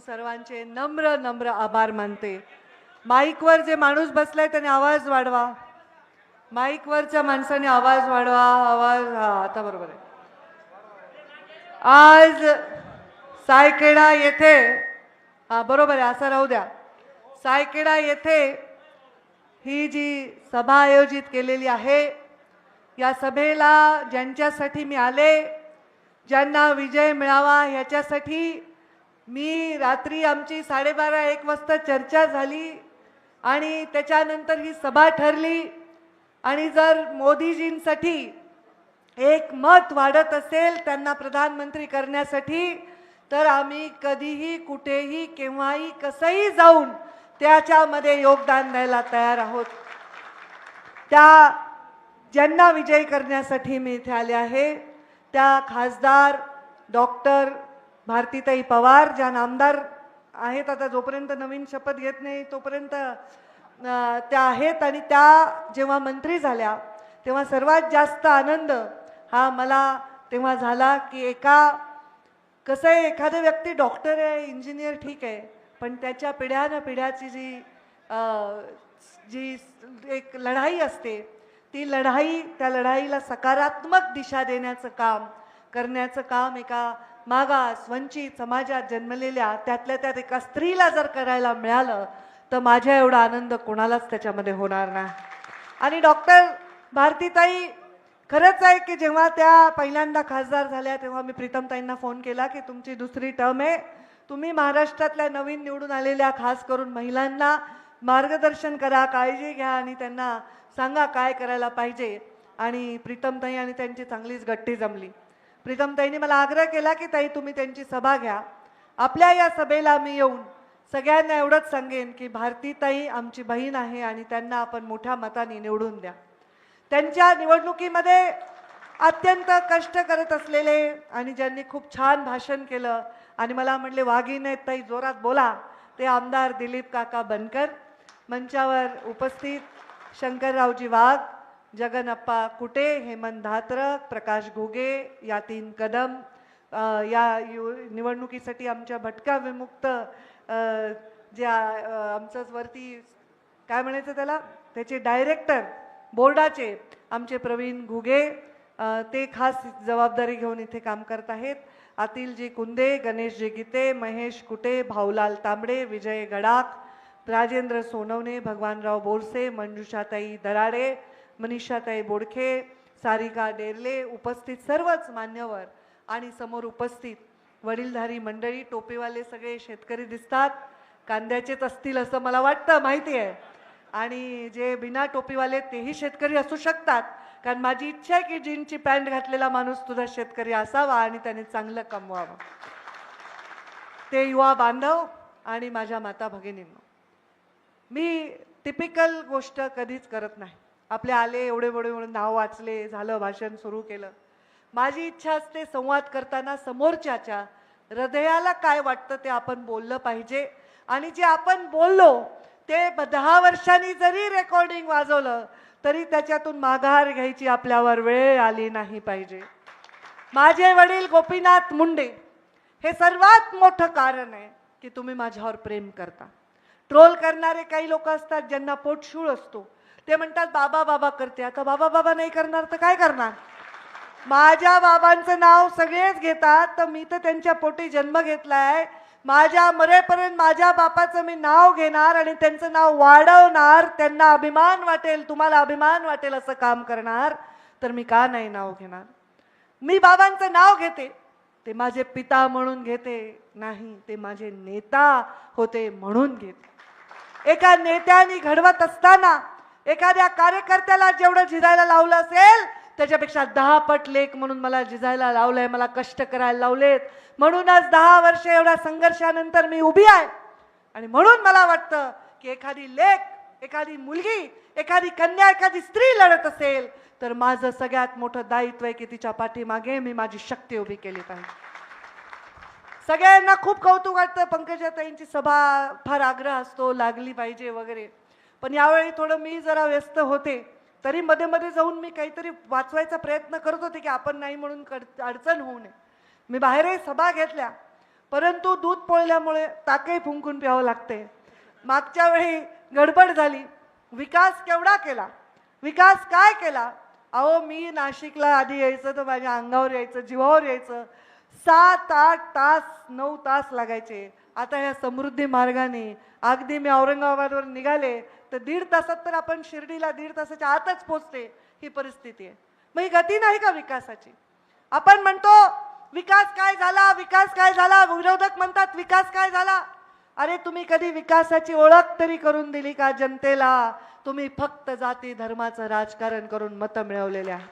सर्वांचे नम्र नम्र आभार मानते। माईकवर जे माणूस बसलाय त्याने आवाज वाढवा। माईकवरच्या माणसाने आवाज वाढवा। आवाज हा आता बरोबर आहे। आज सायखेडा येथे हा बरोबर आहे असं राहू द्या। सायखेडा येथे ही जी सभा आयोजित केलेली आहे या सभेला ज्यांच्यासाठी मी आले, ज्यांना विजय मिळावा ह्याच्यासाठी मी रात्री आमची 12:30-1 वाजता चर्चा झाली आणि त्याच्यानंतर ही सभा ठरली। आणि जर मोदीजींसाठी एक मत वाढत असेल त्यांना प्रधानमंत्री करण्यासाठी तर आम्ही कधीही कुठेही केव्हाही कसंही जाऊन त्याच्यामध्ये योगदान द्यायला तयार आहोत। त्या ज्यांना विजयी करण्यासाठी मी इथे आले आहे त्या खासदार डॉक्टर भारतीताई पवार ज्या नामदार आहेत, आता जोपर्यंत नवीन शपथ घेत नाही तोपर्यंत त्या आहेत। आणि त्या जेव्हा मंत्री झाल्या तेव्हा सर्वात जास्त आनंद हा मला तेव्हा झाला की कसं आहे, एखादा व्यक्ती डॉक्टर आहे, इंजिनियर ठीक आहे, पण त्याच्या पिढ्यानं पिढ्याची जी एक लढाई असते ती लढाई, त्या लढाईला सकारात्मक दिशा देण्याचं काम करण्याचं काम एका मागास वंचित समाजात जन्मलेल्या त्यातल्या त्यात एका स्त्रीला जर करायला मिळालं तर माझ्या एवढा आनंद कोणालाच त्याच्यामध्ये होणार नाही। आणि डॉक्टर भारतीताई खरंच आहे की जेव्हा त्या पहिल्यांदा खासदार झाल्या तेव्हा मी प्रीतमताईंना फोन केला की तुमची दुसरी टर्म आहे, तुम्ही महाराष्ट्रातल्या नवीन निवडून आलेल्या खास करून महिलांना मार्गदर्शन करा, काळजी घ्या आणि त्यांना सांगा काय करायला पाहिजे। आणि प्रीतमताई आणि त्यांची चांगलीच गट्टी जमली। प्रीतमताईंनी मला आग्रह केला की ताई तुम्ही त्यांची सभा घ्या। आपल्या या सभेला मी येऊन सगळ्यांना एवढंच सांगेन की भारतीताई आमची बहीण आहे आणि त्यांना आपण मोठ्या मताने निवडून द्या। त्यांच्या निवडणुकीमध्ये अत्यंत कष्ट करत असलेले आणि ज्यांनी खूप छान भाषण केलं आणि मला म्हटले वाघीण आहेत ताई जोरात बोला, ते आमदार दिलीप काका बनकर, मंचावर उपस्थित शंकररावजी वाघ, जगनप्पा कुटे, हेमंत धात्रक, प्रकाश घुगे, यातीन कदम, या निवडणुकीसाठी आमच्या भटका विमुक्त जे आमचंच वरती काय म्हणायचं त्याला त्याचे डायरेक्टर बोर्डाचे आमचे प्रवीण घुगे ते खास जबाबदारी घेऊन इथे काम करत आहेत। अतिलजी कुंदे, गणेशजी गीते, महेश कुटे, भाऊलाल तांबडे, विजय गडाख, राजेंद्र सोनवणे, भगवानराव बोरसे, मंजुषाताई दराडे, मनीषाताई बोडखे, सारिका डेरले, उपस्थित सर्वच मान्यवर आणि समोर उपस्थित वडीलधारी मंडळी, टोपीवाले सगळे शेतकरी दिसतात, कांद्याचेच असतील असं मला वाटतं, माहिती आहे। आणि जे बिना टोपीवाले तेही शेतकरी असू शकतात, कारण माझी इच्छा आहे की जीनची पॅन्ट घातलेला माणूस तुझा शेतकरी असावा आणि त्याने चांगलं कमवावं। ते युवा बांधव आणि माझ्या माता भगिनींनो, मी टिपिकल गोष्ट कधीच करत नाही। आपले आले एवढे नाव वाचले, झालं भाषण सुरू केलं। माझी इच्छा असते संवाद करताना समोरच्याच्या हृदयाला काय वाटतं ते आपण बोललं पाहिजे आणि जे आपण बोललो ते 10 वर्षांनी जरी रेकॉर्डिंग वाजवलं तरी त्याच्यातून माघार घ्यायची आपल्यावर वेळ आली नाही पाहिजे। माझे वडील गोपीनाथ मुंडे हे सर्वात मोठं कारण आहे की तुम्ही माझ्यावर प्रेम करता। ट्रोल करणारे काही लोक असतात ज्यांना पोटशूळ असतो, ते म्हणतात बाबा बाबा करते, आता बाबा बाबा नाही करणार तर काय करणार। माझ्या बाबांचं नाव सगळेच घेतात तर मी तर त्यांच्या पोटी जन्म घेतलाय, माझ्या मरेपर्यंत माझ्या बापाचं मी नाव घेणार आणि त्यांचं नाव वाढवणार, त्यांना अभिमान वाटेल, तुम्हाला अभिमान वाटेल असं काम करणार, तर मी का नाही नाव घेणार। मी बाबांचं नाव घेते ते माझे पिता म्हणून घेते नाही, ते माझे नेता होते म्हणून घेते। एका नेत्याने घडवत असताना एखाद्या कार्यकर्त्याला जेवढं झिजायला लावलं असेल त्याच्यापेक्षा 10 पट लेख म्हणून मला झिजायला लावलंय, मला कष्ट करायला लावलेत, म्हणूनच 10 वर्ष एवढ्या संघर्षानंतर मी उभी आहे। आणि म्हणून मला वाटतं की एखादी लेख, एखादी मुलगी, एखादी कन्या, एखादी स्त्री लढत असेल तर माझं सगळ्यात मोठं दायित्व आहे की तिच्या पाठीमागे मी माझी शक्ती उभी केली पाहिजे। सगळ्यांना खूप कौतुक वाटतं, पंकजाताईंची सभा फार आग्रह असतो लागली पाहिजे वगैरे, पण यावेळी थोडं मी जरा व्यस्त होते, तरी मध्ये मध्ये जाऊन मी काहीतरी वाचवायचा प्रयत्न करत होते की आपण नाही म्हणून अडचण होऊ नये। मी बाहेरही सभा घेतल्या, परंतु दूध पोळल्यामुळे ताकही फुंकून प्यावं लागते. मागच्या वेळी गडबड झाली. विकास केवढा केला, विकास काय केला. अहो मी नाशिकला आधी यायचं तर माझ्या अंगावर यायचं, जीवावर यायचं. 7-8 तास 9 तास लागायचे. आता ह्या समृद्धी मार्गाने अगदी मी औरंगाबादवर निघाले तर 1.5 तासात तर आपण शिर्डीला 1.5 तासाच्या आतच पोहोचते. ही परिस्थिती आहे. मग ही गती नाही का विकासाची. आपण म्हणतो विकास काय झाला, विकास काय झाला. विरोधक म्हणतात विकास काय झाला. अरे तुम्ही कधी विकासाची ओळख तरी करून दिली का जनतेला. तुम्ही फक्त जाती धर्माचं राजकारण करून मतं मिळवलेले आहेत.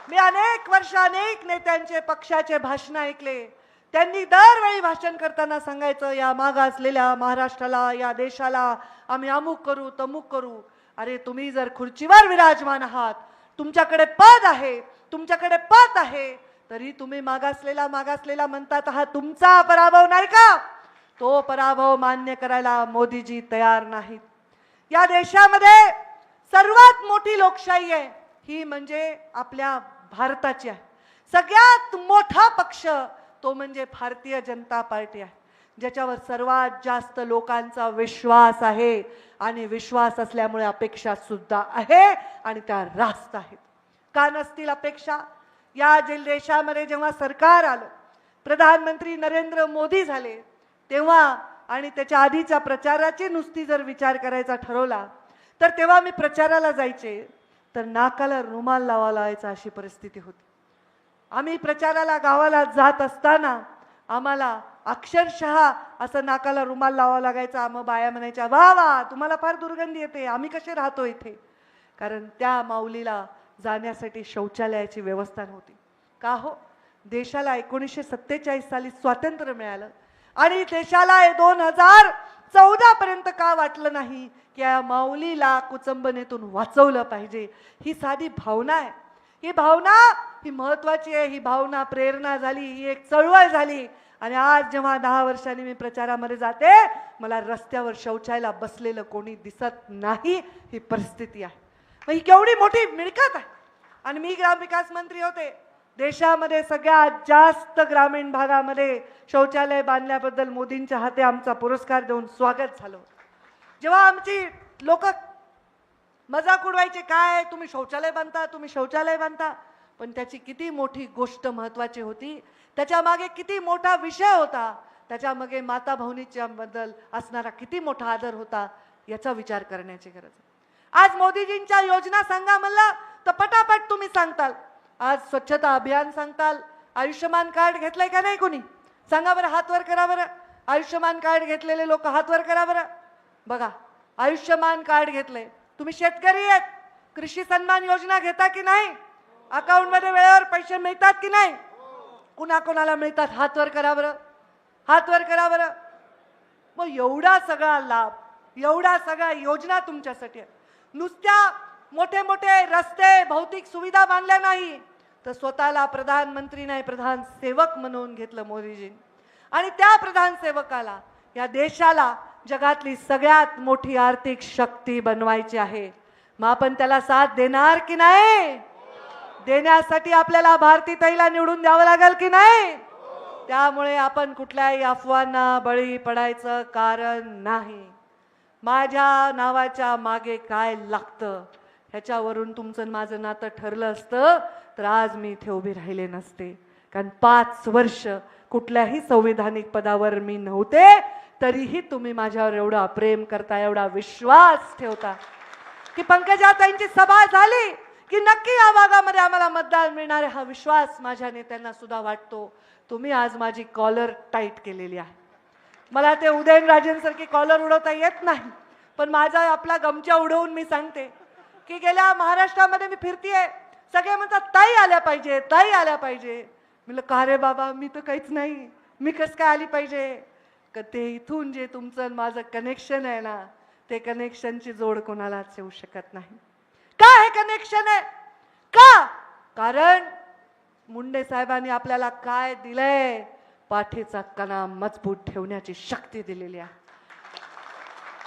मी अनेक वर्ष अनेक नेत्यांचे पक्षाचे भाषण ऐकले. त्यांनी दरवेळी भाषण करताना सांगायचं या मागासलेल्या महाराष्ट्राला, या देशाला आम्ही अमुक करू तमुक करू. अरे तुम्ही जर खुर्चीवर विराजमान आहात, तुमच्याकडे पद आहे, तुमच्याकडे पद आहे, तरी तुम्ही मागासलेला म्हणतात. हा तुमचा पराभव नाही का. तो पराभव मान्य करायला मोदीजी तयार नाहीत. या देशामध्ये सर्वात मोठी लोकशाही आहे ही म्हणजे आपल्या भारताची आहे. सगळ्यात मोठा पक्ष तो म्हणजे भारतीय जनता पार्टी आहे, ज्याच्यावर सर्वात जास्त लोकांचा विश्वास आहे. आणि विश्वास असल्यामुळे अपेक्षा सुद्धा आहे आणि त्या रास्त आहेत. का नसतील अपेक्षा. या देशामध्ये जेव्हा सरकार आलं, प्रधानमंत्री नरेंद्र मोदी झाले, तेव्हा आणि त्याच्या आधीच्या प्रचाराची नुसती जर विचार करायचा ठरवला तर तेव्हा मी प्रचाराला जायचे तर नाकाला रुमाल लावावा लावायचा अशी परिस्थिती होती. आम्ही प्रचाराला गावाला जात असताना आम्हाला अक्षरशः असं नाकाला रुमाल लावावा लागायचा. मग बाया म्हणायच्या वा वा तुम्हाला फार दुर्गंधी येते, आम्ही कसे राहतो इथे. कारण त्या माऊलीला जाण्यासाठी शौचालयाची व्यवस्था नव्हती. का हो, देशाला 1947 साली स्वातंत्र्य मिळालं आणि देशाला 2014 पर्यंत का वाटलं नाही की या माऊलीला कुचंबनेतून वाचवलं पाहिजे. ही साधी भावना आहे. ही भावना ही महत्वाची आहे. ही भावना प्रेरणा झाली, ही एक चळवळ झाली. आणि आज जेव्हा 10 वर्षांनी मी प्रचारामध्ये जाते, मला रस्त्यावर शौचायला बसलेलं कोणी दिसत नाही. ही परिस्थिती आहे. मग ही केवढी मोठी मिळकत आहे. आणि मी ग्रामविकास मंत्री होते. देशामध्ये सगळ्यात जास्त ग्रामीण भागामध्ये शौचालय बांधल्याबद्दल मोदींच्या हाते आमचा पुरस्कार देऊन स्वागत झालं. जेव्हा आमची लोक मजाक उडवायचे, काय तुम्ही शौचालय बांधता, तुम्ही शौचालय बांधता. पण त्याची किती मोठी गोष्ट महत्वाची होती, त्याच्या मागे किती मोठा विषय होता, त्याच्या मागे माता भगिनीच्या बद्दल असणारा किती मोठा आदर होता, याचा विचार करण्याची गरज आहे. आज मोदीजींच्या योजना सांगा म्हणलं तर पटापट तुम्ही सांगताल. आज स्वच्छता अभियान सांगताल. आयुष्यमान कार्ड घेतलंय का नाही कोणी सांगा बरं, हात वर करा बरं. आयुष्यमान कार्ड घेतलेले लोक हात वर करा बरं. बघा, आयुष्यमान कार्ड घेतलंय. तुम्ही शेतकरी आहेत, कृषी सन्मान योजना घेता की नाही, अकाउंट मध्ये वेळेवर पैसे मिळतात की नाही, कुणाकोणाला मिळतात हात वर करा बरं, हात वर करा बरं. मग एवढा सगळा लाभ, एवढा सगळ्या योजना तुमच्यासाठी आहे. नुसत्या मोठे मोठे रस्ते भौतिक सुविधा बांधल्या नाही तर स्वतःला प्रधानमंत्री नाही प्रधान सेवक म्हणून घेतलं मोदीजी. आणि त्या प्रधान सेवकाला या देशाला जगातली सगळ्यात मोठी आर्थिक शक्ती बनवायची आहे. मग आपण त्याला साथ देणार की नाही. देण्यासाठी आपल्याला भारतीताईला निवडून द्यावं लागेल की नाही. त्यामुळे आपण कुठल्याही अफवांना बळी पडायचं कारण नाही. माझ्या नावाच्या मागे काय लागतं ह्याच्यावरून तुमचं माझं नातं ठरलं असतं तर आज मी इथे उभी राहिले नसते. कारण 5 वर्ष कुठल्याही संविधानिक पदावर मी नव्हते, तरीही तुम्ही माझ्यावर एवढा प्रेम करता, एवढा विश्वास ठेवता की पंकजाताईंची सभा झाली की नक्की या भागामध्ये आम्हाला मतदान मिळणार आहे. हा विश्वास माझ्या नेत्यांना सुद्धा वाटतो. तुम्ही आज माझी कॉलर टाईट केलेली आहे. मला ते उदयनराजेंसारखी कॉलर उडवता येत नाही, पण माझा आपला गमचा उडवून मी सांगते की गेल्या महाराष्ट्रामध्ये मी फिरतीये, सगळे म्हणतात ताई आल्या पाहिजे, ताई आल्या पाहिजे. म्हणलं का रे बाबा, मी तर काहीच नाही, मी कसं काय आली पाहिजे. का ते इथून जे तुमचं माझं कनेक्शन आहे ना, ते कनेक्शनची जोड कोणालाच येऊ शकत नाही. का हे कनेक्शन आहे का, कारण मुंडे साहेबांनी आपल्याला काय दिलंय, पाठीचा कणा मजबूत ठेवण्याची शक्ती दिलेली आहे.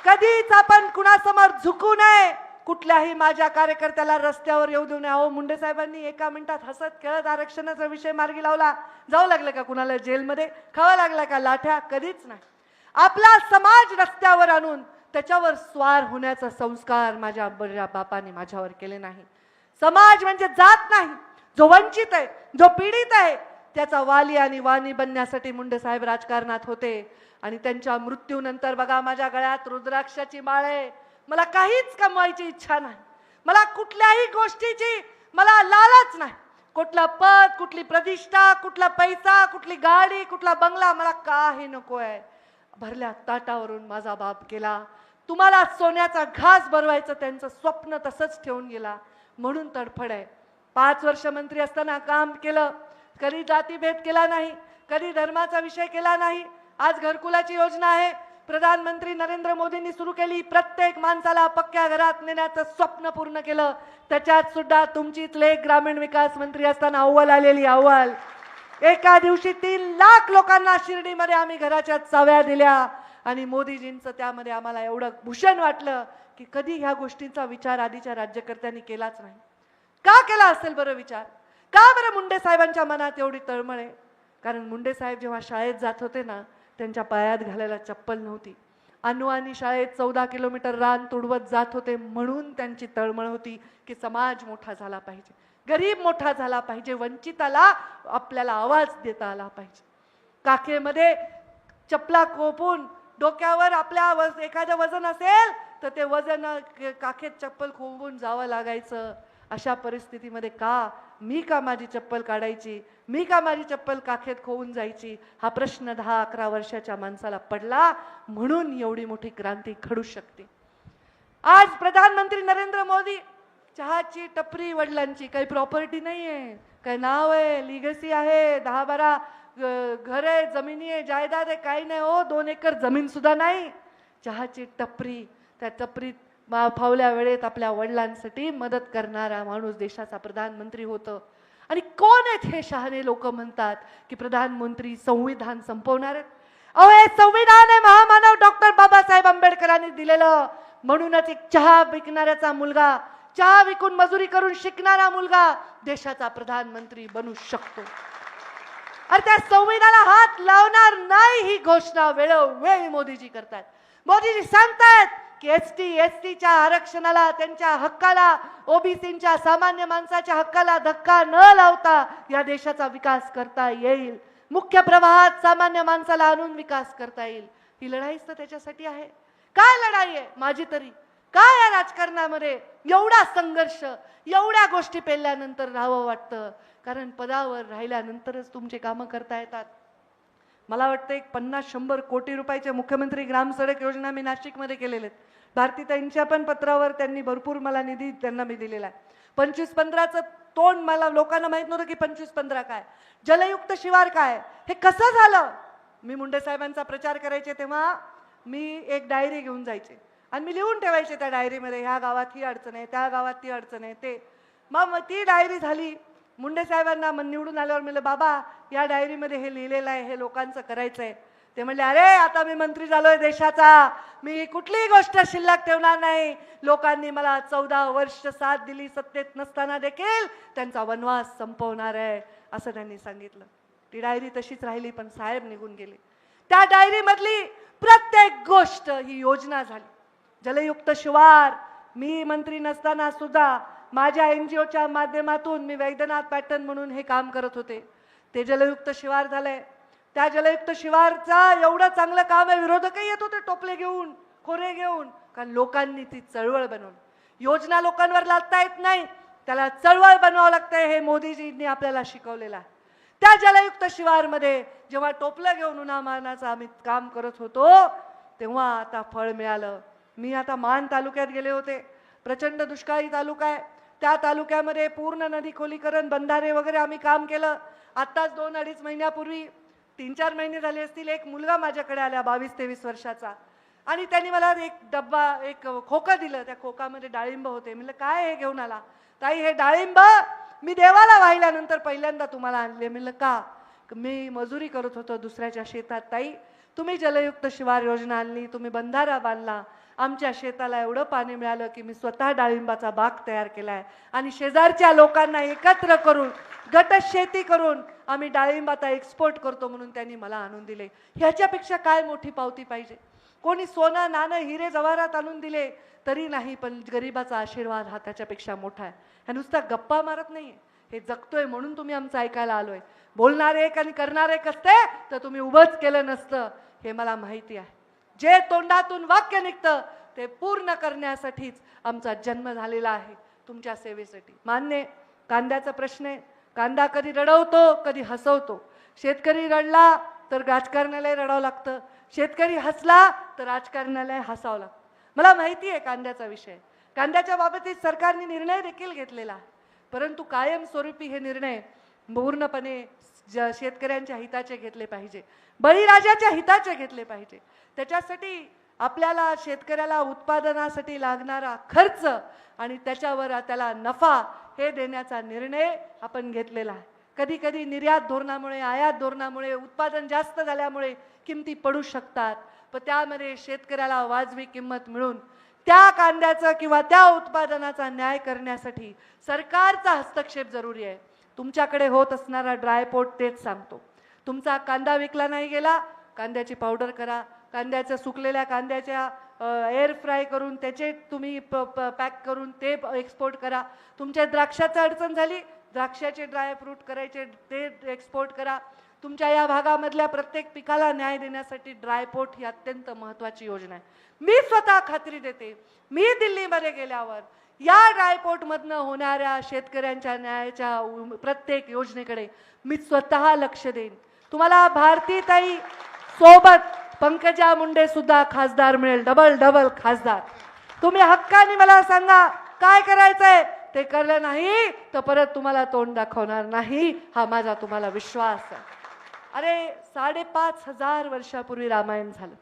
कधीच आपण कुणासमोर झुकू नये, कुठल्याही माझ्या कार्यकर्त्याला रस्त्यावर येऊ देऊ नये. अहो मुंडे साहेबांनी एका मिनिटात हसत खेळत आरक्षणाचा विषय मार्गी लावला. जावं लागलं का कुणाला जेलमध्ये, खावा लागला का लाठ्या? कधीच नाही. आपला समाज रस्त्यावर आणून त्याच्यावर स्वार होण्याचा संस्कार माझ्या बापाने माझ्यावर केले नाही. समाज म्हणजे जात नाही. जो वंचित आहे, जो पीडित आहे, त्याचा वाली आणि वाणी बनण्यासाठी मुंडे साहेब राजकारणात होते. आणि त्यांच्या मृत्यूनंतर बघा, माझ्या गळ्यात रुद्राक्षाची माळ आहे. मला काहीच कमवायची इच्छा नाही. मला कुठल्याही गोष्टीची मला लालच नाही. कुठलं पद, कुठली प्रतिष्ठा, कुठला पैसा, कुठली गाडी, कुठला बंगला, मला काही नको आहे. भरल्या ताटावरून माझा बाप गेला. तुम्हाला सोन्याचा घास भरवायचं त्यांचं स्वप्न तसंच ठेवून गेला. म्हणून तडफड आहे. 5 वर्ष मंत्री असताना काम केलं, कधी जातीभेद केला नाही, कधी धर्माचा विषय केला नाही. आज घरकुलाची योजना आहे, प्रधानमंत्री नरेंद्र मोदींनी सुरू केली. प्रत्येक माणसाला पक्क्या घरात नेण्याचं स्वप्न पूर्ण केलं. त्याच्यात सुद्धा तुमचीच लेख ग्रामीण विकास मंत्री असताना अव्वल आलेली. अव्वल एका दिवशी 3 लाख लोकांना शिर्डीमध्ये आम्ही घराच्या चाव्या दिल्या. आणि मोदीजींचं त्यामध्ये आम्हाला एवढं भूषण वाटलं की कधी ह्या गोष्टींचा विचार आधीच्या राज्यकर्त्यांनी केलाच नाही. का केला असेल बरं विचार? का बरं मुंडे साहेबांच्या मनात एवढी तळमळ आहे? कारण मुंडे साहेब जेव्हा शाळेत जात होते ना, त्यांच्या पायात घालायला चप्पल नव्हती. अनुवानी शाळेत 14 किलोमीटर रान तुडवत जात होते. म्हणून त्यांची तळमळ होती की समाज मोठा झाला पाहिजे, गरीब मोठा झाला पाहिजे, वंचिताला आपल्याला आवाज देता आला पाहिजे. काखेमध्ये चपला कोपून डोक्यावर आपल्या एखादं वजन असेल तर ते वजन काखेत चप्पल खोबून जावं लागायचं. अशा परिस्थितीमध्ये मी का माझी चप्पल काढायची, मी का माझी चप्पल काखेत खोवून जायची, हा प्रश्न 10-11 वर्षाच्या माणसाला पडला. म्हणून एवढी मोठी क्रांती घडू शकते. आज प्रधानमंत्री नरेंद्र मोदी, चहाची टपरी वडिलांची, काही प्रॉपर्टी नाही आहे, काही नाव आहे, लिगसी आहे, 10-12 घर आहे, जमिनी आहे, जायदाद आहे, काही नाही हो. 2 एकर जमीन सुद्धा नाही. चहाची टपरी, त्या टपरीत फावल्या वेळेत आपल्या वडिलांसाठी मदत करणारा माणूस देशाचा प्रधानमंत्री होतं. आणि कोण आहेत हे शहाणे लोक म्हणतात की प्रधानमंत्री संविधान संपवणार आहेत? अहो, हे संविधान आहे महामानव डॉक्टर बाबासाहेब आंबेडकरांनी दिलेलं. म्हणूनच एक चहा विकणाऱ्याचा मुलगा, चहा विकून मजुरी करून शिकणारा मुलगा देशाचा प्रधानमंत्री बनू शकतो. अरे त्या संविधानाला हात लावणार नाही ही घोषणा वेळोवेळी मोदीजी करतात. मोदीजी सांगतायत की एसटीच्या आरक्षणाला, त्यांच्या हक्काला, ओबीसींच्या सामान्य माणसाच्या हक्काला धक्का न लावता या देशाचा विकास करता येईल. मुख्य प्रवाहात सामान्य माणसाला आणून विकास करता येईल. ही लढाईच तर त्याच्यासाठी आहे. काय लढाई आहे माझी तरी? काय या राजकारणामध्ये एवढा संघर्ष, एवढ्या गोष्टी पेलल्यानंतर राहावं वाटतं? कारण पदावर राहिल्यानंतरच तुमचे कामं करता येतात. मला वाटतं 50-100 कोटी रुपयाचे मुख्यमंत्री ग्राम सडक योजना मी नाशिकमध्ये केलेले आहेत. भारतीताईंच्या पण पत्रावर त्यांनी भरपूर मला निधी त्यांना मी दिलेला आहे. 25-15चं तोंड मला लोकांना माहित नव्हतं की 25-15 काय, जलयुक्त शिवार काय, हे कसं झालं. मी मुंडे साहेबांचा प्रचार करायचे तेव्हा मी एक डायरी घेऊन जायचे आणि मी लिहून ठेवायचे त्या डायरीमध्ये, ह्या गावात ही अडचण आहे, त्या गावात ती अडचण आहे. ते मग ती डायरी झाली. मुंडे साहेबांना निवडून आल्यावर म्हणलं, बाबा या डायरीमध्ये हे लिहिलेलं आहे, हे लोकांचं करायचं आहे. ते म्हणले, अरे आता मी मंत्री झालोय देशाचा, मी कुठलीही गोष्ट शिल्लक ठेवणार नाही. लोकांनी मला 14 वर्ष साथ दिली, सत्तेत नसताना देखील त्यांचा वनवास संपवणार आहे असं त्यांनी सांगितलं. ती डायरी तशीच राहिली, पण साहेब निघून गेले. त्या डायरी मधली प्रत्येक गोष्ट ही योजना झाली. जलयुक्त शिवार मी मंत्री नसताना सुद्धा माझ्या NGOच्या माध्यमातून मी वैद्यनाथ पॅटर्न म्हणून हे काम करत होते. ते जलयुक्त शिवार झालंय. त्या जलयुक्त शिवारचा एवढं चांगलं काम आहे, विरोधकही येत होते टोपले घेऊन, खोरे घेऊन, कारण लोकांनी ती चळवळ बनवली. योजना लोकांवर लादता येत नाही, त्याला चळवळ बनवावं लागतंय, हे मोदीजींनी आपल्याला शिकवलेलं आहे. त्या जलयुक्त शिवारमध्ये जेव्हा टोपलं घेऊन उन्हामानाचं आम्ही काम करत होतो तेव्हा आता फळ मिळालं. मी आता मान तालुक्यात गेले होते. प्रचंड दुष्काळी तालुका आहे. त्या तालुक्यामध्ये पूर्ण नदी खोलीकरण, बंधारे वगैरे आम्ही काम केलं. आत्ताच 2-2.5 महिन्यापूर्वी, 3-4 महिने झाले असतील, एक मुलगा माझ्याकडे आला 22-23 वर्षाचा आणि त्यांनी मला एक डब्बा, एक खोकं दिलं. त्या खोकामध्ये डाळिंब होते. म्हणलं, काय हे घेऊन आला? ताई हे डाळिंब मी देवाला वाहिल्यानंतर पहिल्यांदा तुम्हाला आणले. म्हणलं, का? मी मजुरी करत होतो दुसऱ्याच्या शेतात ताई, तुम्ही जलयुक्त शिवार योजना आणली, तुम्ही बंधारा बांधला आमच्या शेताला एवढं पाणी मिळालं की मी स्वतः डाळिंबाचा बाग तयार केलाय आणि शेजारच्या लोकांना एकत्र करून गट शेती करून आम्ही डाळिंब आता एक्सपोर्ट करतो म्हणून त्यांनी मला आणून दिले. ह्याच्यापेक्षा काय मोठी पावती पाहिजे? कोणी सोनं नाणं हिरे जवाहरात आणून दिले तरी नाही, पण गरीबाचा आशीर्वाद हा त्याच्यापेक्षा मोठा आहे. ह्या नुसता गप्पा मारत नाहीये, हे जगतोय म्हणून तुम्ही आमचं ऐकायला आलोय. बोलणारे एक आणि करणारे एक असते तर तुम्ही उभंच केलं नसतं, हे मला माहिती आहे. जे तोंडातून वाक्य निघतं ते पूर्ण करण्यासाठीच आमचा जन्म झालेला आहे, तुमच्या सेवेसाठी. मान्य कांद्याचा प्रश्न आहे. कांदा कधी रडवतो कधी हसवतो. शेतकरी रडला तर राजकारणाला रडावं लागतं, शेतकरी हसला तर राजकारणाला हसावं लागतं. मला माहिती आहे कांद्याचा विषय. कांद्याच्या बाबतीत सरकारने निर्णय देखील घेतलेला आहे, परंतु कायमस्वरूपी हे निर्णय पूर्णपणे शेतकऱ्यांच्या हिताचे घेतले पाहिजे, बळीराजाच्या हिताचे घेतले पाहिजे. त्याच्यासाठी आपल्याला शेतकऱ्याला उत्पादनासाठी लागणारा खर्च आणि त्याच्यावर त्याला नफा हे देण्याचा निर्णय आपण घेतलेला आहे. कधी कधी निर्यात धोरणामुळे आयात धोरणामुळे उत्पादन जास्त झाल्यामुळे किमती पडू शकतात, पण त्यामध्ये शेतकऱ्याला वाजवी किंमत मिळून त्या कांद्याचा किंवा त्या उत्पादनाचा न्याय करण्यासाठी सरकारचा हस्तक्षेप जरुरी आहे. तुमच्याकडे होत असणारा ड्रायपोर्ट तेच सांगतो. तुमचा कांदा विकला नाही गेला, कांद्याची पावडर करा, कांद्याच्या सुकलेल्या कांद्याच्या एअर फ्राय करून त्याचे तुम्ही पॅक करून ते एक्सपोर्ट करा. तुमच्या द्राक्षाची अडचण झाली, द्राक्षाचे ड्रायफ्रूट करायचे ते एक्सपोर्ट करा. तुमच्या या भागामधल्या प्रत्येक पिकाला न्याय देण्यासाठी ड्रायपोर्ट ही अत्यंत महत्त्वाची योजना आहे. मी स्वतः खात्री देते, मी दिल्लीमध्ये गेल्यावर या ड्रायपोर्टमधनं होणाऱ्या शेतकऱ्यांच्या न्यायाच्या प्रत्येक योजनेकडे मी स्वतः लक्ष देईन. तुम्हाला भारतीताई सोबत पंकजा मुंडे सुद्धा खासदार मिळेल, डबल डबल खासदार. तुम्ही हक्काने मला सांगा काय करायचंय, ते करलं नाही तर परत तुम्हाला तोंड दाखवणार नाही, हा माझा तुम्हाला विश्वास आहे. अरे 5,500 वर्षापूर्वी रामायण झालं.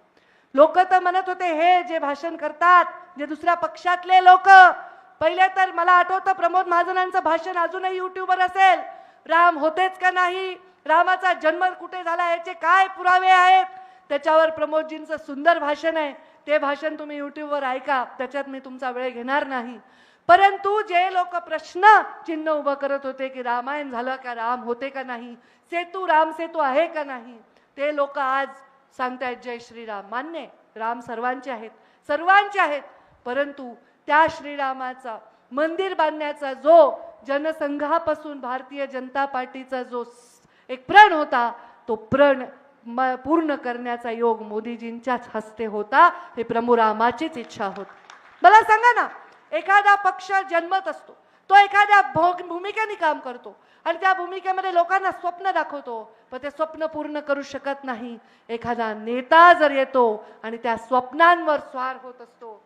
लोक तर म्हणत होते हे जे भाषण करतात जे दुसऱ्या पक्षातले लोक, पहिले तर मला आठवतं प्रमोद महाजनांचं भाषण अजूनही युट्यूबवर असेल, राम होतेच का नाही, रामाचा जन्म कुठे झाला याचे काय पुरावे आहेत, त्याच्यावर प्रमोदजींचं सुंदर भाषण आहे. ते भाषण तुम्ही युट्यूबवर ऐका, त्याच्यात मी तुमचा वेळ घेणार नाही. परंतु जे लोक प्रश्न चिन्ह उभं करत होते की रामायण झालं का, राम होते का नाही, सेतू राम सेतू आहे का नाही, ते लोक आज सांगतायत जय श्रीराम. मान्य राम सर्वांचे आहेत, सर्वांचे आहेत, परंतु त्या श्रीरामाचा मंदिर बांधण्याचा जो जनसंघापासून भारतीय जनता पार्टीचा जो एक प्रण होता, तो प्रण पूर्ण करण्याचा योग मोदीजींच्याच हस्ते होता. हे प्रभू रामाचीच इच्छा होती. मला सांगा ना, एखादा पक्ष जन्मत असतो, तो एखाद्या भूमिकेने काम करतो आणि त्या भूमिकेमध्ये लोकांना स्वप्न दाखवतो, पण ते स्वप्न पूर्ण करू शकत नाही. एखादा नेता जर येतो आणि त्या स्वप्नांवर स्वार होत असतो,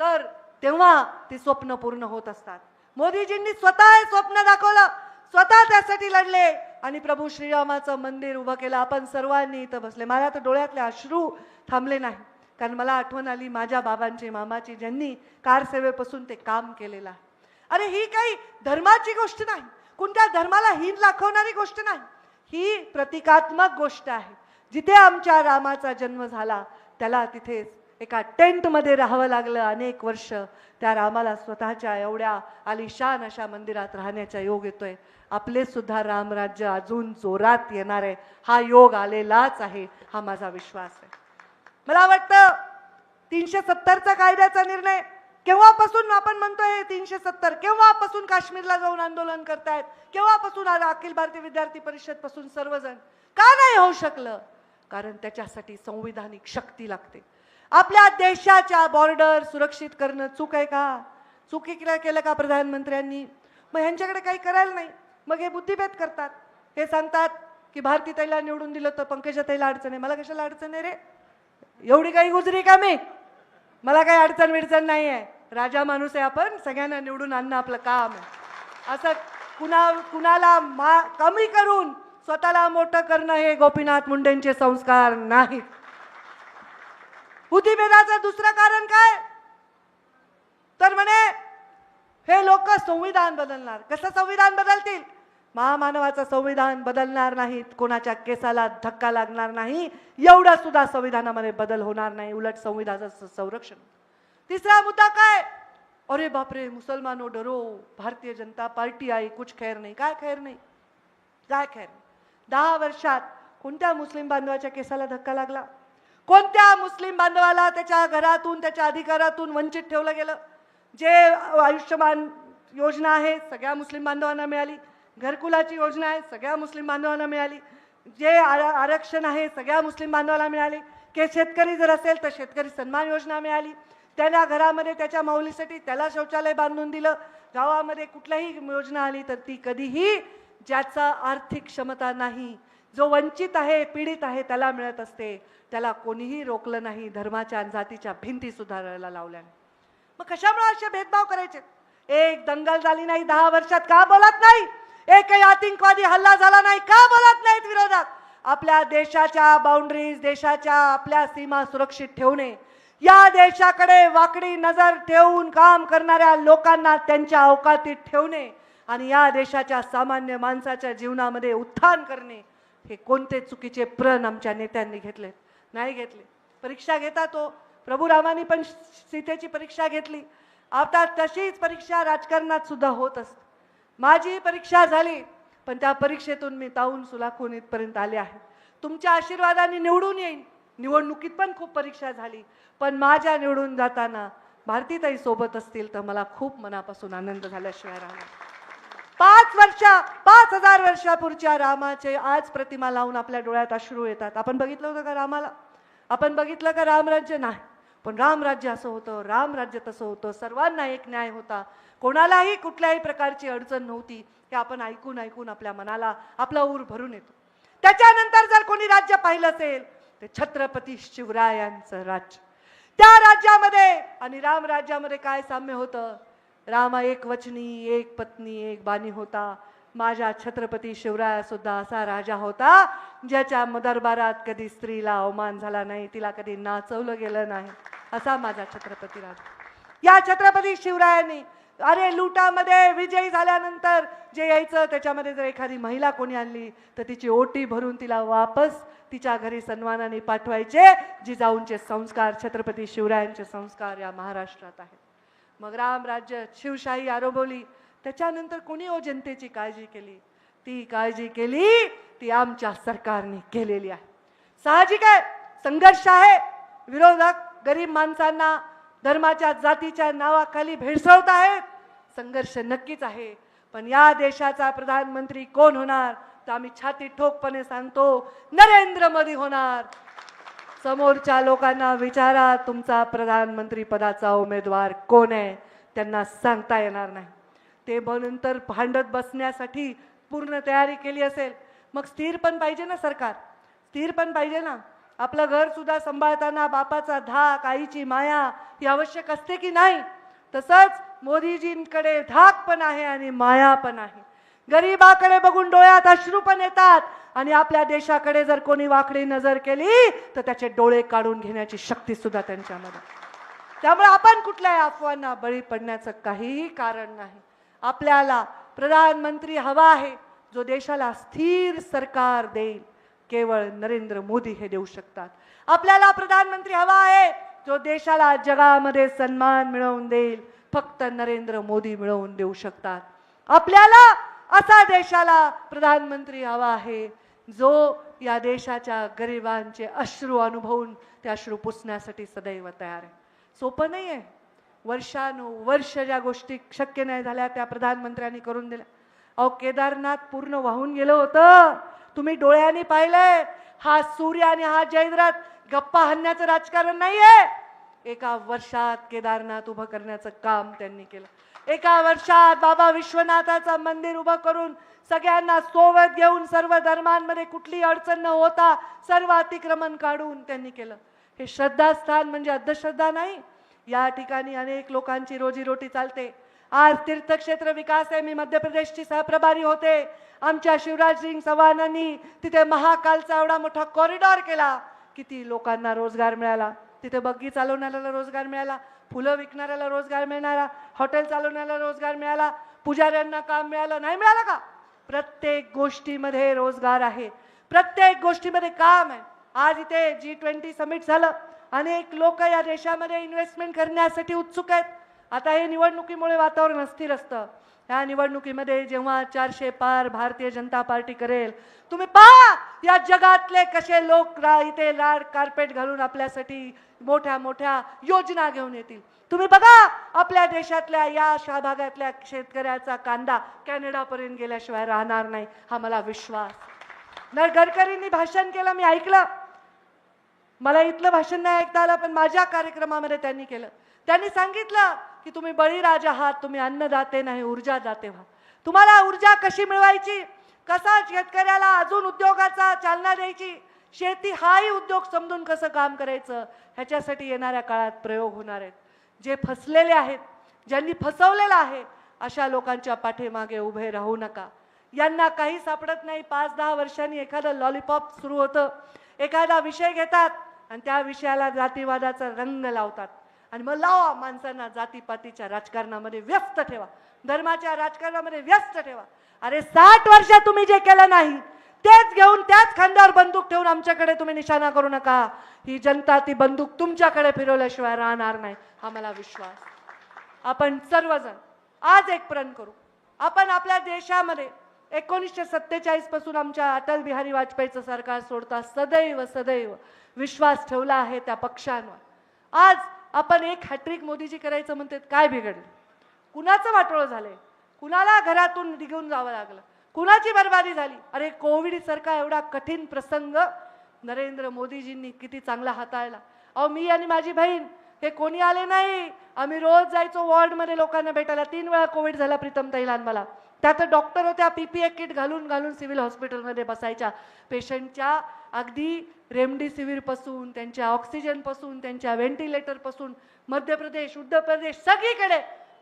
तर तेव्हा ती स्वप्न पूर्ण होत असतात. मोदीजींनी स्वतः हे स्वप्न दाखवलं, स्वतः त्यासाठी लढले आणि प्रभू श्रीरामाचं मंदिर उभं केलं. आपण सर्वांनी इथं बसले, मला तर डोळ्यातले अश्रू थांबले नाही, कारण मला आठवण आली माझ्या बाबांची मामाची, ज्यांनी कारसेवेपासून ते काम केलेलं आहे. अरे ही काही धर्माची गोष्ट नाही, कोणत्या धर्माला हीन दाखवणारी गोष्ट नाही, ही प्रतिकात्मक गोष्ट आहे. जिथे आमच्या रामाचा जन्म झाला त्याला तिथेच एका टेंटमध्ये राहावं लागलं अनेक वर्ष. त्या रामाला स्वतःच्या एवढ्या आलिशान अशा मंदिरात राहण्याचा योग येतोय. आपले सुद्धा रामराज्य अजून जोरात येणार आहे, हा योग आलेलाच आहे, हा माझा विश्वास आहे. मला वाटतं 370चा कायद्याचा निर्णय केव्हापासून आपण म्हणतोय 370, केव्हापासून काश्मीरला जाऊन आंदोलन करतायत, केव्हापासून अखिल भारतीय विद्यार्थी परिषद पासून सर्वजण, का नाही होऊ शकलं? कारण त्याच्यासाठी संविधानिक शक्ती लागते. आपल्या देशाच्या बॉर्डर सुरक्षित करणं चूक आहे का? चुकी केलं का प्रधानमंत्र्यांनी? मग ह्यांच्याकडे काही करायला नाही, मग हे बुद्धिभेद करतात. हे सांगतात की भारतीताईला निवडून दिलं तर पंकजाताईला अडचण आहे. मला कशाला अडचण आहे रे? एवढी काही गुजरी का मी? मला काही अडचण विडचण नाही आहे. राजा माणूस आहे आपण, सगळ्यांना निवडून आणणं आपलं काम आहे. असं कुणाला कमी करून स्वतःला मोठं करणं हे गोपीनाथ मुंडेंचे संस्कार नाहीत. बुद्धिभेदाचं दुसरं कारण काय? तर म्हणे हे लोक संविधान बदलणार. कसं संविधान बदलतील? महामानवाचं संविधान बदलणार नाहीत, कोणाच्या केसाला धक्का लागणार नाही, एवढा सुद्धा संविधानामध्ये बदल होणार नाही, उलट संविधानाचं संरक्षण. तिसरा मुद्दा काय? अरे बापरे, मुसलमानो डरो, भारतीय जनता पार्टी आई, कुछ खैर नाही. काय खैर नाही? काय खैर नाही? 10 वर्षात कोणत्या मुस्लिम बांधवाच्या केसाला धक्का लागला? कोणत्या मुस्लिम बांधवाला त्याच्या घरातून, त्याच्या अधिकारातून वंचित ठेवलं गेलं? जे आयुष्यमान योजना आहे सगळ्या मुस्लिम बांधवांना मिळाली, घरकुलाची योजना आहे सगळ्या मुस्लिम बांधवांना मिळाली, जे आरक्षण आहे सगळ्या मुस्लिम बांधवांना मिळाले, की शेतकरी जर असेल तर शेतकरी सन्मान योजना मिळाली, त्याला घरामध्ये त्याच्या माऊलीसाठी त्याला शौचालय बांधून दिलं, गावामध्ये कुठलीही योजना आली तर ती कधीही ज्याचा आर्थिक क्षमता नाही, जो वंचित आहे, पीडित आहे त्याला मिळत असते, त्याला कोणीही रोकलं नाही, धर्माच्या आणि जातीच्या भिंती सुधारायला लावल्या नाही. मग कशामुळे असे भेदभाव करायचे? एक दंगल झाली नाही 10 वर्षात, का बोलत नाही? एकही आतंकवादी हल्ला झाला नाही, का बोलत नाहीत विरोधात? आपल्या देशाच्या बाउंड्रीज, देशाच्या आपल्या सीमा सुरक्षित ठेवणे, या देशाकडे वाकडी नजर ठेवून काम करणाऱ्या लोकांना त्यांच्या अवकातीत ठेवणे आणि या देशाच्या सामान्य माणसाच्या जीवनामध्ये उत्थान करणे, हे कोणते चुकीचे प्रण आमच्या नेत्यांनी घेतले? नाही घेतले. परीक्षा घेता तो प्रभू रामानी पण सीतेची परीक्षा घेतली. आता तशीच परीक्षा राजकारणात सुद्धा होत असते. माझी परीक्षा झाली, पण त्या परीक्षेतून मी तावून सुलाखून इथपर्यंत आले आहे. तुमच्या आशीर्वादाने निवडून येईन. निवडणुकीत पण खूप परीक्षा झाली, पण माझ्या निवडून जाताना भारतीताई सोबत असतील तर मला खूप मनापासून आनंद झाल्याशिवाय राहणार. 5,000 वर्षापूर्वीच्या रामाचे आज प्रतिमा लावून आपल्या डोळ्यात अश्रू येतात. आपण बघितलं होतं का रामाला? आपण बघितलं का रामराज्य? नाही. पण रामराज्य असं होतं, रामराज्य तसं होतं, सर्वांना एक न्याय होता, कोणालाही कुठल्याही प्रकारची अडचण नव्हती. हे आपण ऐकून ऐकून आपल्या मनाला आपला ऊर भरून येतो. त्याच्यानंतर जर कोणी राज्य पाहिलं असेल ते छत्रपती शिवरायांचं राज्य. त्या राज्यामध्ये आणि रामराज्यामध्ये काय साम्य होतं? रामा एक वचनी, एक पत्नी, एक बाणी होता. माझा छत्रपती शिवराय सुद्धा असा राजा होता ज्याच्या दरबारात कधी स्त्रीला अवमान झाला नाही, तिला कधी नाचवलं गेलं नाही, असा माझा छत्रपती राजा. या छत्रपती शिवरायांनी अरे लुटामध्ये विजयी झाल्यानंतर जे यायचं त्याच्यामध्ये जर एखादी महिला कोणी आणली तर तिची ओटी भरून तिला वापस तिच्या घरी सन्मानाने पाठवायचे. जिजाऊंचे संस्कार, छत्रपती शिवरायांचे संस्कार या महाराष्ट्रात आहेत. मग रामराज्य, शिवशाही आरोबवली. त्याच्यानंतर कोणी जनतेची काळजी केली? ती काळजी केली ती आमच्या सरकारने केलेली आहे. साहजिक आहे, संघर्ष आहे. विरोधक गरीब माणसांना धर्माच्या, जातीच्या नावाखाली भेडसावत आहेत. संघर्ष नक्कीच आहे. पण या देशाचा प्रधानमंत्री कोण होणार? तर आम्ही छाती ठोकपणे सांगतो, नरेंद्र मोदी होणार. समोरच्या लोकांना विचारा तुमचा प्रधानमंत्री पदाचा उमेदवार कोण आहे, त्यांना सांगता येणार नाही. ते नंतर भांडत बसण्यासाठी पूर्ण तयारी केली असेल. मग स्थिर पण पाहिजे ना सरकार, स्थिर पण पाहिजे ना. आपलं घर सुद्धा सांभाळताना बापाचा धाक, आईची माया ही आवश्यक असते की नाही? तसंच मोदीजींकडे धाक पण आहे आणि माया पण आहे. गरीबाकडे बघून डोळ्यात अश्रू पण येतात आणि आपल्या देशाकडे जर कोणी वाकडी नजर केली तर त्याचे डोळे काढून घेण्याची शक्ती सुद्धा त्यांच्यामध्ये. त्यामुळे आपण कुठल्याही अफवांना बळी पडण्याचं काहीही कारण नाही. आपल्याला प्रधानमंत्री हवा आहे जो देशाला स्थिर सरकार देईल. केवळ नरेंद्र मोदी हे देऊ शकतात. आपल्याला प्रधानमंत्री हवा आहे जो देशाला जगामध्ये सन्मान मिळवून देईल. फक्त नरेंद्र मोदी मिळवून देऊ शकतात. आपल्याला असा देशाला प्रधानमंत्री हवा आहे जो या देशाच्या गरिबांचे अश्रू अनुभवून ते अश्रू पुसण्यासाठी सदैव तयार आहे. सोपं नाही आहे. वर्षानुवर्ष ज्या गोष्टी शक्य नाही झाल्या त्या प्रधानमंत्र्यांनी करून दिल्या. अहो केदारनाथ पूर्ण वाहून गेलं होतं, तुम्ही डोळ्यांनी पाहिलंय. हा सूर्य आणि हा जयद्रथ गप्पा हाणण्याचं राजकारण नाहीये. एका वर्षात केदारनाथ उभं करण्याचं काम त्यांनी केलं. एका वर्षात बाबा विश्वनाथाचं मंदिर उभं करून सगळ्यांना सोबत घेऊन सर्व धर्मांमध्ये कुठली अडचण न होता सर्व अतिक्रमण काढून त्यांनी केलं. हे श्रद्धास्थान म्हणजे अंधश्रद्धा नाही. या ठिकाणी अनेक लोकांची रोजीरोटी चालते. आज तीर्थक्षेत्र विकास आहे. मी मध्य प्रदेशची सहप्रभारी होते. आमच्या शिवराज सिंग चव्हाणांनी तिथे महाकालचा एवढा मोठा कॉरिडॉर केला. किती लोकांना रोजगार मिळाला. तिथे बग्गी चालवणाऱ्याला रोजगार मिळाला, फुलं विकणाऱ्याला रोजगार मिळाला, हॉटेल चालवणाऱ्याला रोजगार मिळाला, पुजाऱ्यांना काम मिळालं. नाही मिळालं का? प्रत्येक गोष्टीमध्ये रोजगार आहे, प्रत्येक गोष्टीमध्ये काम आहे. आज इथे G20 समिट झालं, अनेक लोक या देशामध्ये इन्व्हेस्टमेंट करण्यासाठी उत्सुक आहेत. आता हे निवडणुकीमुळे वातावरण अस्थिर असतं. या निवडणुकीमध्ये जेव्हा 400 पार भारतीय जनता पार्टी करेल, तुम्ही पहा या जगातले कसे लोक इथे लाड कार्पेट घालून आपल्यासाठी मोठ्या मोठ्या योजना घेऊन येतील. तुम्ही बघा आपल्या देशातल्या या भागातल्या शेतकऱ्याचा कांदा कॅनडापर्यंत गेल्याशिवाय राहणार नाही, हा मला विश्वास. गडकरींनी भाषण केलं, मी ऐकलं. मला इथलं भाषण नाही ऐकता आलं, पण माझ्या कार्यक्रमामध्ये त्यांनी केलं. त्यांनी सांगितलं की तुम्ही बळीराजा आहात, तुम्ही अन्नदाते नाही ऊर्जादाते व्हा. तुम्हाला ऊर्जा कशी मिळवायची, कसा शेतकऱ्याला अजून उद्योगाचा चालना द्यायची, शेती हाही उद्योग समजून कसं काम करायचं, ह्याच्यासाठी येणाऱ्या काळात प्रयोग होणार आहेत. जे फसलेले आहेत, ज्यांनी फसवलेलं आहे, अशा लोकांच्या पाठीमागे उभे राहू नका. यांना काही सापडत नाही. 5-10 वर्षांनी एखादं लॉलीपॉप सुरू होतं, एखादा विषय घेतात आणि त्या विषयाला जातीवादाचा रंग लावतात आणि मग लावा माणसांना जातीपातीच्या राजकारणामध्ये व्यस्त ठेवा, धर्माच्या राजकारणामध्ये व्यस्त ठेवा. अरे 60 वर्ष तुम्ही जे केलं नाही तेच घेऊन त्याच खांद्यावर बंदूक ठेवून आमच्याकडे तुम्ही निशाणा करू नका. ही जनता ती बंदूक तुमच्याकडे फिरवल्याशिवाय राहणार नाही, हा मला विश्वास. आपण सर्वजण आज एक प्रण करू. आपण आपल्या देशामध्ये 1947 पासून आमच्या अटल बिहारी वाजपेयीचं सरकार सोडता सदैव सदैव विश्वास ठेवला आहे त्या पक्षांवर. आज आपण एक हॅट्रिक मोदीजी करायचं म्हणतात, काय बिघडलं? कुणाचं वाटोळं झालंय? कुणाला घरातून निघून जावं लागलं? कुणाची बर्बादी झाली? अरे कोविड सारखा एवढा कठीण प्रसंग नरेंद्र मोदीजींनी किती चांगला हाताळला. अहो मी आणि माझी बहीण हे कोणी आले नाही, आम्ही रोज जायचो वॉर्डमध्ये लोकांना भेटायला. 3 वेळा कोविड झाला प्रीतमताईला आणि मला. त्यात डॉक्टर होत्या, PPE किट घालून घालून सिव्हिल हॉस्पिटलमध्ये बसायच्या. पेशंटच्या अगदी रेमडेसिवीर पासून, त्यांच्या ऑक्सिजन पासून, त्यांच्या व्हेंटिलेटर पासून मध्य प्रदेश, उत्तर प्रदेश सगळीकडे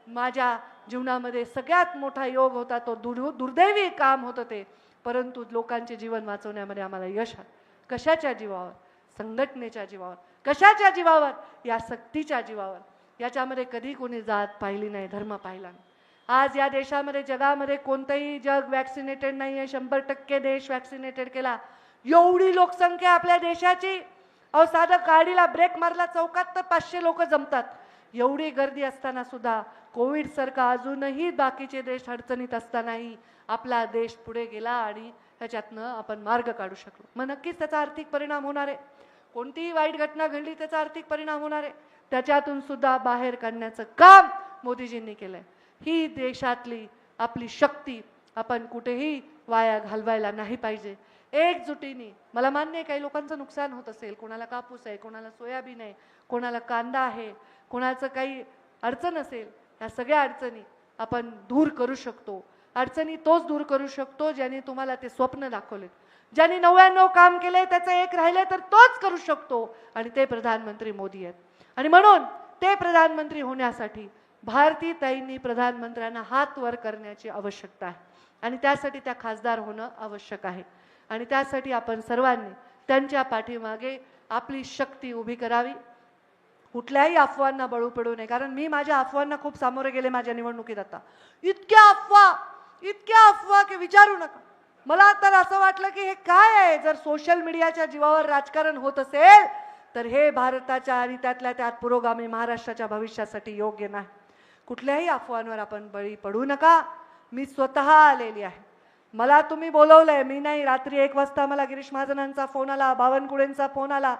माझ्या जीवनामध्ये सगळ्यात मोठा योग होता तो. दुर्दैवी काम होतं ते, परंतु लोकांचे जीवन वाचवण्यामध्ये आम्हाला यश आलं. कशाच्या जीवावर? संघटनेच्या जीवावर. कशाच्या जीवावर? या सक्तीच्या जीवावर. याच्यामध्ये कधी कोणी जात पाहिली नाही, धर्म पाहिला नाही. आज या देशामध्ये, जगामध्ये कोणतंही जग वॅक्सिनेटेड नाही आहे. 100% देश वॅक्सिनेटेड केला. एवढी लोकसंख्या आपल्या देशाची. अहो साधं गाडीला ब्रेक मारला चौकात तर 500 लोक जमतात. एवढी गर्दी असताना सुद्धा कोविड सारखा अजूनही बाकीचे देश अडचणीत असतानाही आपला देश पुढे गेला आणि ह्याच्यातनं आपण मार्ग काढू शकलो. मग नक्कीच त्याचा आर्थिक परिणाम होणार आहे. कोणतीही वाईट घटना घडली त्याचा आर्थिक परिणाम होणार आहे. त्याच्यातून सुद्धा बाहेर काढण्याचं काम मोदीजींनी केलंय. ही देशातली आपली शक्ती आपण कुठेही वाया घालवायला नाही पाहिजे. एकजुटीने. मला मान्य आहे काही लोकांचं नुकसान होत असेल, कोणाला कापूस आहे, कोणाला सोयाबीन आहे, कोणाला कांदा आहे, कोणाचं काही अडचण असेल. या सगळ्या अडचणी आपण दूर करू शकतो. अडचणी तोच दूर करू शकतो ज्याने तुम्हाला ते स्वप्न दाखवले, ज्यांनी 99 काम केले त्याचं एक राहिले तर तोच करू शकतो, आणि ते प्रधानमंत्री मोदी आहेत. आणि म्हणून ते प्रधानमंत्री होण्यासाठी भारतीताईंनी प्रधानमंत्र्यांना हात वर करण्याची आवश्यकता आहे आणि त्यासाठी त्या खासदार होणं आवश्यक आहे. आणि त्यासाठी आपण सर्वांनी त्यांच्या पाठीमागे आपली शक्ती उभी करावी. कुठल्याही अफवांना बळी पडू नये. कारण मी माझ्या अफवांना खूप सामोरे गेले माझ्या निवडणुकीत. आता इतक्या अफवा की विचारू नका. मला तर असं वाटलं की हे काय आहे. जर सोशल मीडियाच्या जीवावर राजकारण होत असेल तर हे भारताच्या आणि त्यातल्या त्यात पुरोगामी महाराष्ट्राच्या भविष्यासाठी योग्य नाही. कुठल्याही अफवांवर आपण बळी पडू नका. मी स्वतः आलेली आहे. मला तुम्ही बोलवलंय, मी नाही. रात्री 1 वाजता मला गिरीश महाजनांचा फोन आला, बावनकुळेंचा फोन आला.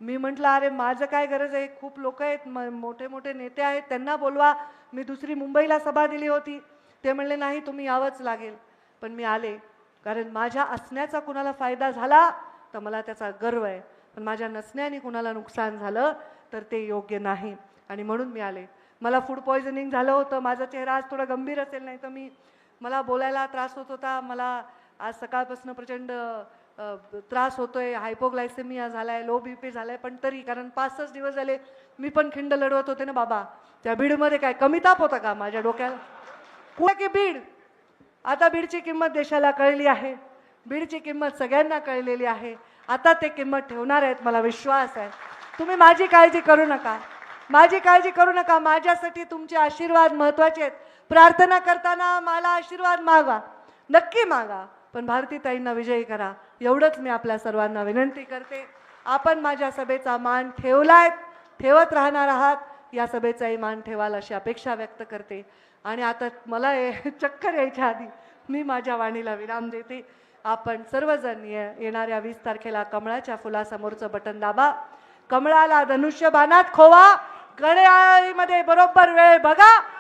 मी म्हटलं अरे माझं काय गरज आहे, खूप लोक आहेत, मोठे मोठे नेते आहेत, त्यांना बोलवा. मी दुसरी मुंबईला सभा दिली होती. ते म्हणले नाही तुम्ही यावंच लागेल. पण मी आले कारण माझ्या असण्याचा कुणाला फायदा झाला तर मला त्याचा गर्व आहे, पण माझ्या नसण्याने कुणाला नुकसान झालं तर ते योग्य नाही. आणि म्हणून मी आले. मला फूड पॉयझनिंग झालं होतं. माझा चेहरा आज थोडा गंभीर असेल, नाही तर मला बोलायला त्रास होत होता. मला आज सकाळपासून प्रचंड त्रास होतोय. हायपोग्लायसेमिया झालाय, लो BP झालाय. पण तरी कारण 5-6 दिवस झाले मी पण खिंड लढवत होते ना बाबा. त्या बीडमध्ये काय कमी ताप होता का माझ्या डोक्याला? कुठे की बीड. आता बीडची किंमत देशाला कळली आहे. बीडची किंमत सगळ्यांना कळलेली आहे. आता ते किंमत ठेवणार आहेत, मला विश्वास आहे. तुम्ही माझी काळजी करू नका. माझी काळजी करू नका. माझ्यासाठी तुमचे आशीर्वाद महत्त्वाचे आहेत. प्रार्थना करताना मला आशीर्वाद मागा. नक्की मागा, पण भारतीताईंना विजयी करा, एवढंच मी आपल्या सर्वांना विनंती करते. आपण माझ्या सभेचा मान ठेवलाय, ठेवत राहणार आहात, या सभेचाही मान ठेवाल अशी अपेक्षा व्यक्त करते. आणि आता मला चक्कर यायच्या आधी मी माझ्या वाणीला विराम देते. आपण सर्वजण येणाऱ्या 20 तारखेला कमळाच्या फुलासमोरचं बटन दाबा, कमळाला धनुष्यबाणात खोवा, गणेशामध्ये बरोबर वेळ बघा.